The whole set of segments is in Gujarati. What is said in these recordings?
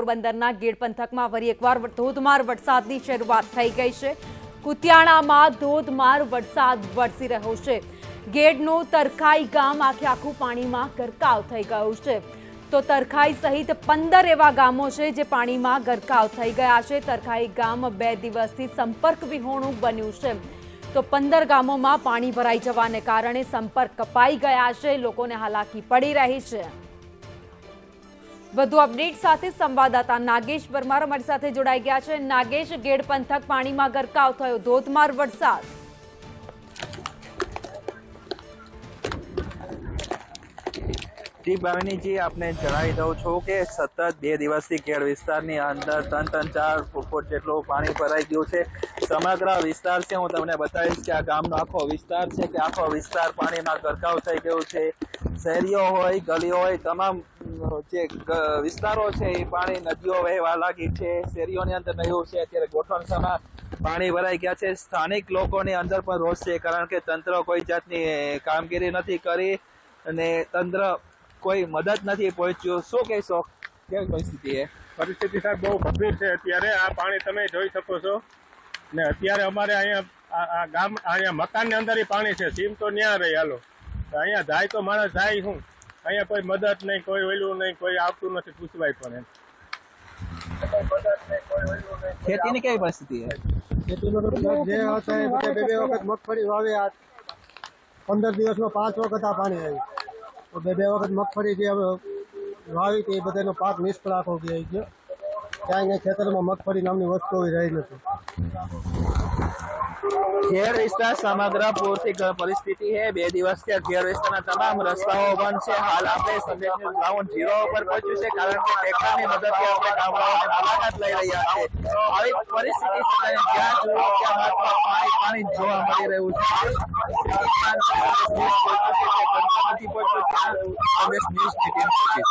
પોરબંદરના ગેડ પંથકમાં ફરી એકવાર ધોધમાર વરસાદની શરૂઆત થઈ ગઈ છે। કુતિયાણામાં ધોધમાર વરસાદ વરસી રહ્યો છે। ગેડનું તરખાઈ ગામ આખું પાણીમાં ગરકાવ થઈ ગયું છે। તો તરખાઈ સહિત 15 એવા ગામો છે જે પાણીમાં ગરકાવ થઈ ગયા છે। તરખાઈ ગામ 2 દિવસથી સંપર્ક વિહોણું બન્યું છે। તો 15 ગામોમાં પાણી ભરાઈ જવાને કારણે સંપર્ક કપાઈ ગયા છે। લોકોને હાલાકી પડી રહી છે। વધુ અપડેટ સાથે સંવાદદાતા નાગેશ પરમાર અમારી સાથે જોડાઈ ગયા છે। નાગેશ, ગેડ પંથક પાણીમાં ગરકાવ થયો, ધોધમાર વરસાદ। જી ભાવિનીજી, આપને જણાવી દઉં છું કે સતત 2 દિવસથી ગેડ વિસ્તારની અંદર 3-4 ફૂટ જેટલું પાણી ભરાઈ ગયું છે। સમગ્ર વિસ્તાર છે, હું તમને બતાવીશ કે આ ગામનો આખો વિસ્તાર છે કે આખો વિસ્તાર પાણીમાં ગરકાવ થઈ ગયું છે। શહેરીઓ હોય, ગલીઓ હોય, તમામ જે વિસ્તારો છે એ પાણી નદીઓ વહેવા લાગી છે। શેરીઓની અંદર નદીઓ છે અત્યારે ગોઠવણસામાં પાણી ભરાઈ ગયા છે। સ્થાનિક લોકોની અંદર પણ રોષ છે, કારણ કે તંત્ર કોઈ જાતની કામગીરી નથી કરી અને તંત્ર કોઈ મદદ નથી પહોંચ્યું। શું કહેશો, કેવી પરિસ્થિતિ છે? પરિસ્થિતિ સાહેબ બહુ ગંભીર છે। અત્યારે આ પાણી તમે જોઈ શકો છો ને અત્યારે અમારે અહીંયા ગામ અહીંયા મકાનની અંદર પાણી છે। સીમ તો ન્યા રહી, હાલો અહીંયા જાય તો માણસ જાય શું? અહીંયા કોઈ મદદ નહીં, કોઈ ઓયલું નહીં, કોઈ આવતું નથી પૂછવાય પણ એમ। ખેતીની કેવી પરિસ્થિતિ છે? ખેતીનો જે હશે એ બે વખત મગફળી વાવી, 15 દિવસમાં 5 વખત આ પાણી આવ્યું, તો બે વખત મગફળી જે વાવી હતી એ બધાનો પાક નિષ્ફળ આખો ગયો। ક્યાંય ખેતરમાં મગફળી નામની વસ્તુ રહી નથી। ગેડ વિસ્તાર સમગ્ર પૂરથી પરિસ્થિતિ છે। 2 દિવસથી ગેડ વિસ્તારના તમામ રસ્તાઓ બંધ છે। હાલ આપણે સંદેશ ન્યૂઝ ગ્રાઉન્ડ 0 ઉપર પહોંચ્યું છે, કારણ કે ટ્રેક્ટરની મદદથી આપણે ગામડાઓની મુલાકાત લઈ રહ્યા છે। આવી પરિસ્થિતિ છે, જ્યાં જુઓ ત્યાં માત્ર પાણી જોવા મળી રહ્યું છે। સંદેશ ન્યૂઝની ટીમ પહોંચી છે।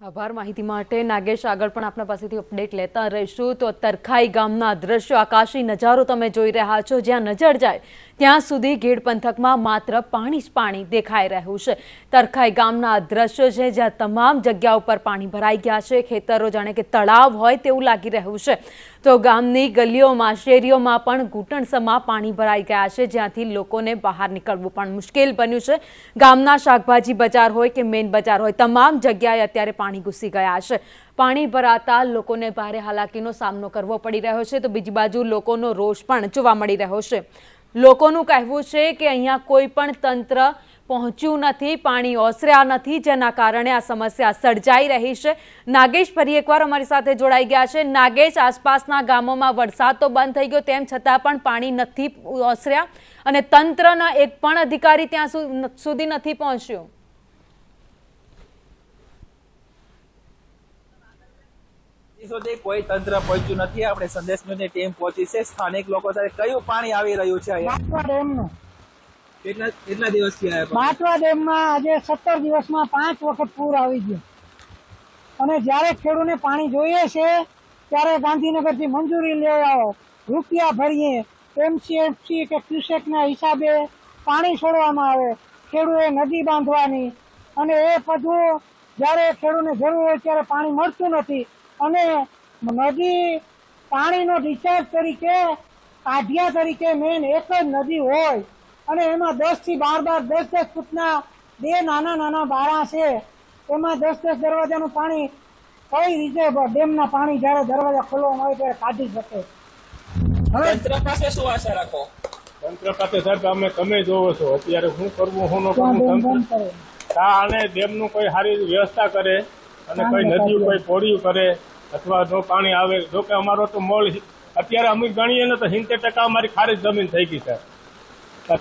આભાર માહિતી માટે નાગેશ। આગળ પણ આપના પાસેથી અપડેટ લેતા રહીશું। તો તરખાઈ ગામના દ્રશ્યો, આકાશી નજારો તમે જોઈ રહ્યા છો। જ્યાં નજર જાય ત્યાં સુધી ગેડ પંથકમાં માત્ર પાણી જ પાણી દેખાઈ રહ્યું છે। તરખાઈ ગામના દ્રશ્યો છે જ્યાં તમામ જગ્યા ઉપર પાણી ભરાઈ ગયા છે। ખેતરો જાણે કે તળાવ હોય તેવું લાગી રહ્યું છે। તો ગામની ગલીઓમાં, શેરીઓમાં પણ ઘૂંટણસમાં પાણી ભરાઈ ગયા છે, જ્યાંથી લોકોને બહાર નીકળવું પણ મુશ્કેલ બન્યું છે। ગામના શાકભાજી બજાર હોય કે મેઇન બજાર હોય, તમામ જગ્યાએ અત્યારે પાણી ઘૂસી ગયા છે। પાણી ભરાતા લોકોને ભારે હાલાકીનો સામનો કરવો પડી રહ્યો છે। તો બીજી બાજુ લોકોનો રોષ પણ જોવા મળી રહ્યો છે। લોકોનું કહેવું છે કે અહીંયા કોઈ પણ તંત્ર પહોંચ્યું નથી, પાણી ઓસર્યા નથી, જેના કારણે આ સમસ્યા સર્જાઈ રહી છે। નાગેશ ફરી એકવાર અમારી સાથે જોડાઈ ગયા છે। નાગેશ, આસપાસના ગામોમાં વરસાદ તો બંધ થઈ ગયો, તેમ છતાં પણ પાણી નથી ઓસર્યા અને તંત્રના એક પણ અધિકારી ત્યાં સુધી નથી પહોંચ્યો। સુધી કોઈ તંત્ર પહોંચ્યું નથી। આપણે સંદેશ ન્યૂઝની ટીમ પહોંચી છે। સ્થાનિક લોકો સાથે કયું પાણી આવી રહ્યું છે? માટવા ડેમનું કેટલા દિવસથી આવ્યા? માટવા ડેમમાં આજે 17 દિવસમાં 5 વખત પૂર આવી ગયો અને જ્યારે ખેડૂતને પાણી જોઈએ છે ત્યારે ગાંધીનગરથી મંજૂરી લઈ આવો, રૂપિયા ભરીએ, એમસીએફસી કે ક્યુસેકના હિસાબે પાણી છોડવામાં આવે, ખેડૂતે નદી બાંધવાની, અને એ બધું જ્યારે ખેડૂતને જરૂર હોય ત્યારે પાણી મળતું નથી। અને નદી પાણીનો રિચાર્જ તરીકે, કાઢિયા તરીકે મેન એક જ નદી હોય અને એમાં 10 થી 12 ફૂટના 2 નાના બારા છે। એમાં 10 દરવાજાનું પાણી કઈ રીતે ડેમના પાણી જયારે દરવાજા ખોલવામાં આવે ત્યારે કાઢી શકે? તંત્ર પાસે શું આશા રાખો? તંત્ર પાસે સાહેબ તમે જોવો છો અત્યારે શું કરવું, શું ન કરવું। અને ડેમનું કોઈ સારી વ્યવસ્થા કરે અને કોઈ નદીઓ કોઈ પોળિયું કરે અથવા જો પાણી આવે। જો કે અમારો તો મોલ અત્યારે અમે ગણીએ ને તો 70% અમારી ખારીજ જમીન થઈ ગઈ છે।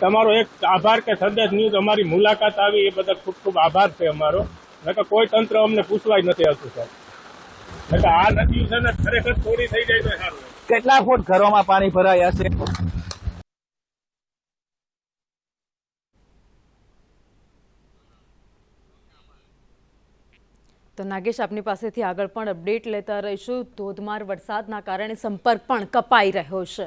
તમારો એક આભાર કે સંદેશ ન્યૂઝ અમારી મુલાકાત આવી, એ બધા ખૂબ ખૂબ આભાર છે અમારો। કોઈ તંત્ર અમને પૂછવા જ નથી આવતું સાહેબ। આ નદીઓ છે ને ખરેખર થોડી થઈ જાય તો સારું। કેટલા ફૂટ ઘરોમાં પાણી ભરાયા છે? તો નાગેશ, આપની પાસેથી આગળ પણ અપડેટ લેતા રહીશું। ધોધમાર વરસાદના કારણે સંપર્ક પણ કપાઈ રહ્યો છે।